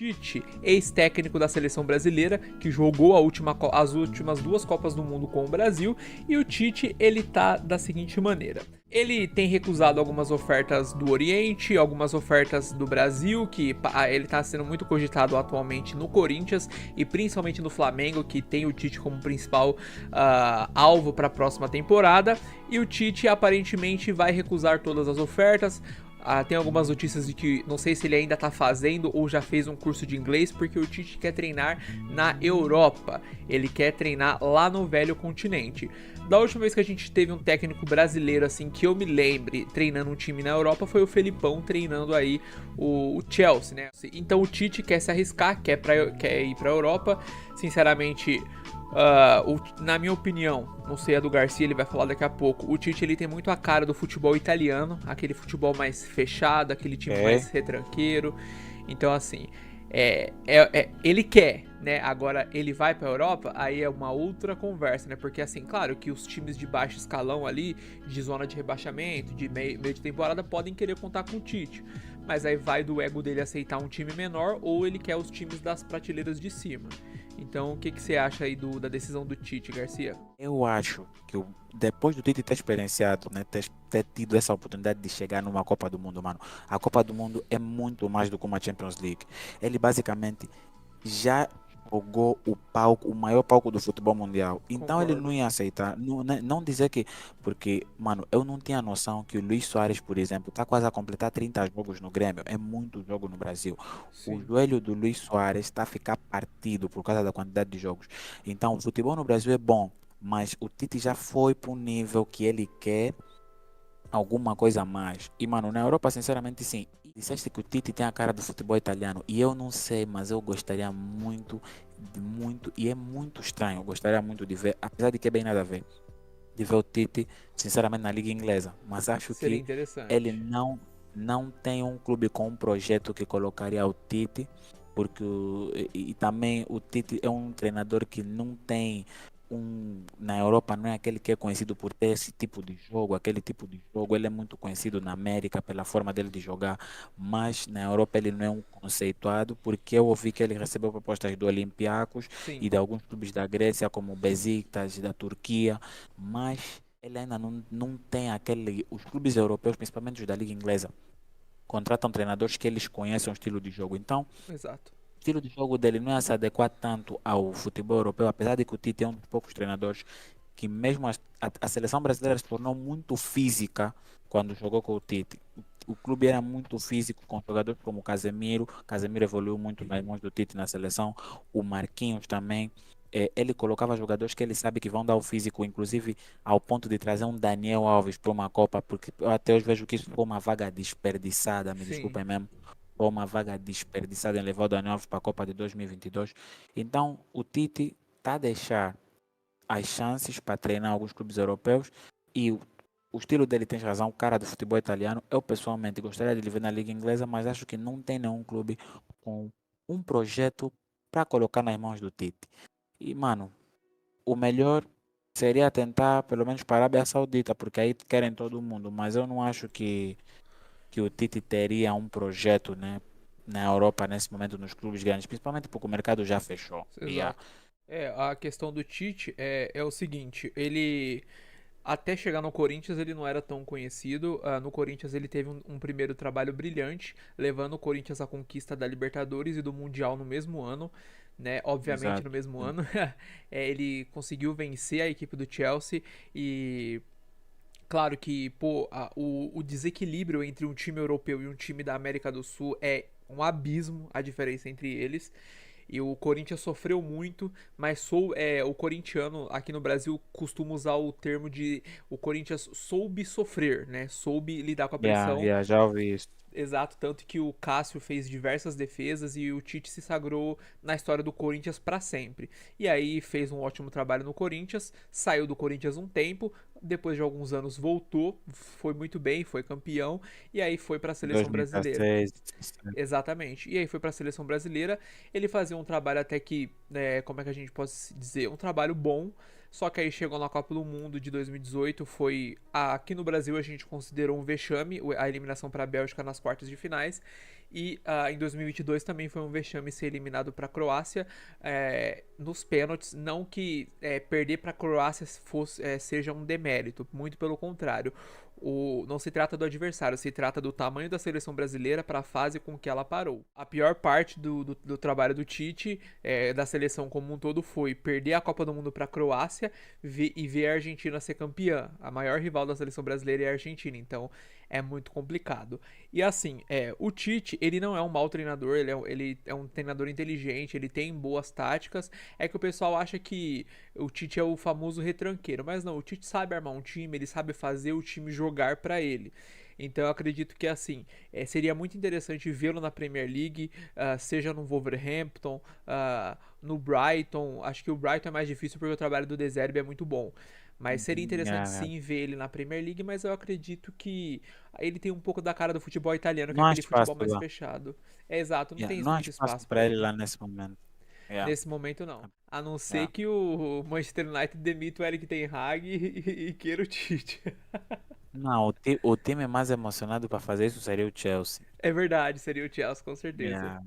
Tite, ex-técnico da seleção brasileira, que jogou as últimas duas Copas do Mundo com o Brasil, e o Tite, ele tá da seguinte maneira. Ele tem recusado algumas ofertas do Oriente, algumas ofertas do Brasil, que ele tá sendo muito cogitado atualmente no Corinthians e principalmente no Flamengo, que tem o Tite como principal alvo para a próxima temporada, e o Tite aparentemente vai recusar todas as ofertas. Tem algumas notícias de que não sei se ele ainda tá fazendo ou já fez um curso de inglês, porque o Tite quer treinar na Europa. Ele quer treinar lá no velho continente. Da última vez que a gente teve um técnico brasileiro, assim, que eu me lembre, treinando um time na Europa, foi o Felipão treinando aí o Chelsea, né? Então o Tite quer se arriscar, quer ir pra Europa. Sinceramente, na minha opinião, não sei a do Garcia, ele vai falar daqui a pouco, o Tite ele tem muito a cara do futebol italiano, aquele futebol mais fechado, aquele time mais retranqueiro. Então assim, ele quer, né? Agora ele vai pra Europa, aí é uma outra conversa, né? Porque assim, claro que os times de baixo escalão ali, de zona de rebaixamento, de meio de temporada, podem querer contar com o Tite. Mas aí vai do ego dele aceitar um time menor ou ele quer os times das prateleiras de cima. Então, o que você acha aí da decisão do Tite, Garcia? Eu acho que depois do Tite ter experienciado, né, ter tido essa oportunidade de chegar numa Copa do Mundo, mano, a Copa do Mundo é muito mais do que uma Champions League. Ele basicamente já jogou o maior palco do futebol mundial. Então ele não Concordo. ia aceitar, não dizer que, porque, mano, eu não tinha noção que o Luís Soares, por exemplo, tá quase a completar 30 jogos no Grêmio. É muito jogo no Brasil. O Sim. joelho do Luís Soares está a ficar partido por causa da quantidade de jogos. Então, o futebol no Brasil é bom, mas o Tite já foi para um nível que ele quer alguma coisa a mais. E, mano, na Europa, sinceramente, sim. Disseste que o Tite tem a cara do futebol italiano. E eu não sei, mas eu gostaria muito, muito, e é muito estranho. Eu gostaria muito de ver, apesar de que é bem nada a ver, de ver o Tite, sinceramente, na Liga Inglesa. Mas acho Seria que ele interessante. não tem um clube com um projeto que colocaria o Tite, porque e também o Tite é um treinador que não tem na Europa não é aquele que é conhecido por ter esse tipo de jogo, aquele tipo de jogo. Ele é muito conhecido na América pela forma dele de jogar, mas na Europa ele não é um conceituado, porque eu ouvi que ele recebeu propostas do Olympiacos Sim. e de alguns clubes da Grécia, como o Besiktas, da Turquia, mas ele ainda não tem aquele. Os clubes europeus, principalmente os da Liga Inglesa, contratam treinadores que eles conhecem o estilo de jogo. Então, Exato. o estilo de jogo dele não é se adequar tanto ao futebol europeu, apesar de que o Tite é um dos poucos treinadores que mesmo a seleção brasileira se tornou muito física quando jogou com o Tite. O clube era muito físico com jogadores como o Casemiro. Casemiro evoluiu muito nas mãos do Tite na seleção. O Marquinhos também. Ele colocava jogadores que ele sabe que vão dar o físico, inclusive ao ponto de trazer um Daniel Alves para uma Copa, porque eu até hoje vejo que isso foi uma vaga desperdiçada, me Sim. desculpem mesmo, foi uma vaga desperdiçada em levar o Daniel Alves para a Copa de 2022. Então, o Tite está a deixar as chances para treinar alguns clubes europeus e o estilo dele tem razão, o cara do futebol italiano. Eu pessoalmente gostaria de ele ver na Liga Inglesa, mas acho que não tem nenhum clube com um projeto para colocar nas mãos do Tite. E, mano, o melhor seria tentar, pelo menos, para a Arábia Saudita, porque aí querem todo mundo, mas eu não acho que o Tite teria um projeto, né, na Europa nesse momento nos clubes grandes, principalmente porque o mercado já fechou. Yeah. Exato. A questão do Tite é o seguinte, ele até chegar no Corinthians ele não era tão conhecido. No Corinthians ele teve um primeiro trabalho brilhante, levando o Corinthians à conquista da Libertadores e do Mundial no mesmo ano, né? Obviamente no Exato. mesmo ano. Ele conseguiu vencer a equipe do Chelsea e claro que pô, o desequilíbrio entre um time europeu e um time da América do Sul é um abismo a diferença entre eles. E o Corinthians sofreu muito, mas o corintiano aqui no Brasil costuma usar o termo de o Corinthians soube sofrer, né? Soube lidar com a Yeah, pressão. yeah, já ouvi isso. Exato, tanto que o Cássio fez diversas defesas e o Tite se sagrou na história do Corinthians para sempre. E aí fez um ótimo trabalho no Corinthians, saiu do Corinthians um tempo, depois de alguns anos voltou, foi muito bem, foi campeão e aí foi para a seleção brasileira. 2016. Exatamente. E aí foi para a seleção brasileira. Ele fazia um trabalho até que, como é que a gente pode dizer, um trabalho bom, Só que aí chegou na Copa do Mundo de 2018, foi aqui no Brasil a gente considerou um vexame a eliminação para a Bélgica nas quartas de finais. E em 2022 também foi um vexame ser eliminado para a Croácia nos pênaltis. Não que perder para a Croácia seja um demérito, muito pelo contrário. Não se trata do adversário, se trata do tamanho da seleção brasileira para a fase com que ela parou. A pior parte do trabalho do Tite, da seleção como um todo, foi perder a Copa do Mundo para a Croácia e ver a Argentina ser campeã. A maior rival da seleção brasileira é a Argentina, então é muito complicado. E assim, o Tite, ele não é um mau treinador, ele é um treinador inteligente, ele tem boas táticas. É que o pessoal acha que o Tite é o famoso retranqueiro, mas não, o Tite sabe armar um time, ele sabe fazer o time jogar para ele. Então eu acredito que assim, seria muito interessante vê-lo na Premier League, seja no Wolverhampton, no Brighton. Acho que o Brighton é mais difícil porque o trabalho do De Zerbi é muito bom. Mas seria interessante Yeah. sim ver ele na Premier League, mas eu acredito que ele tem um pouco da cara do futebol italiano, que é Não há aquele espaço futebol mais lá. fechado. É exato, não Yeah. tem Não há muito espaço espaço para para ele ele. lá nesse momento. Yeah. Nesse momento, não. A não ser Yeah. que o Manchester United demita o Eric Ten Hag e queira o Tite. Não, o time mais emocionado para fazer isso seria o Chelsea. É verdade, seria o Chelsea, com certeza. Yeah.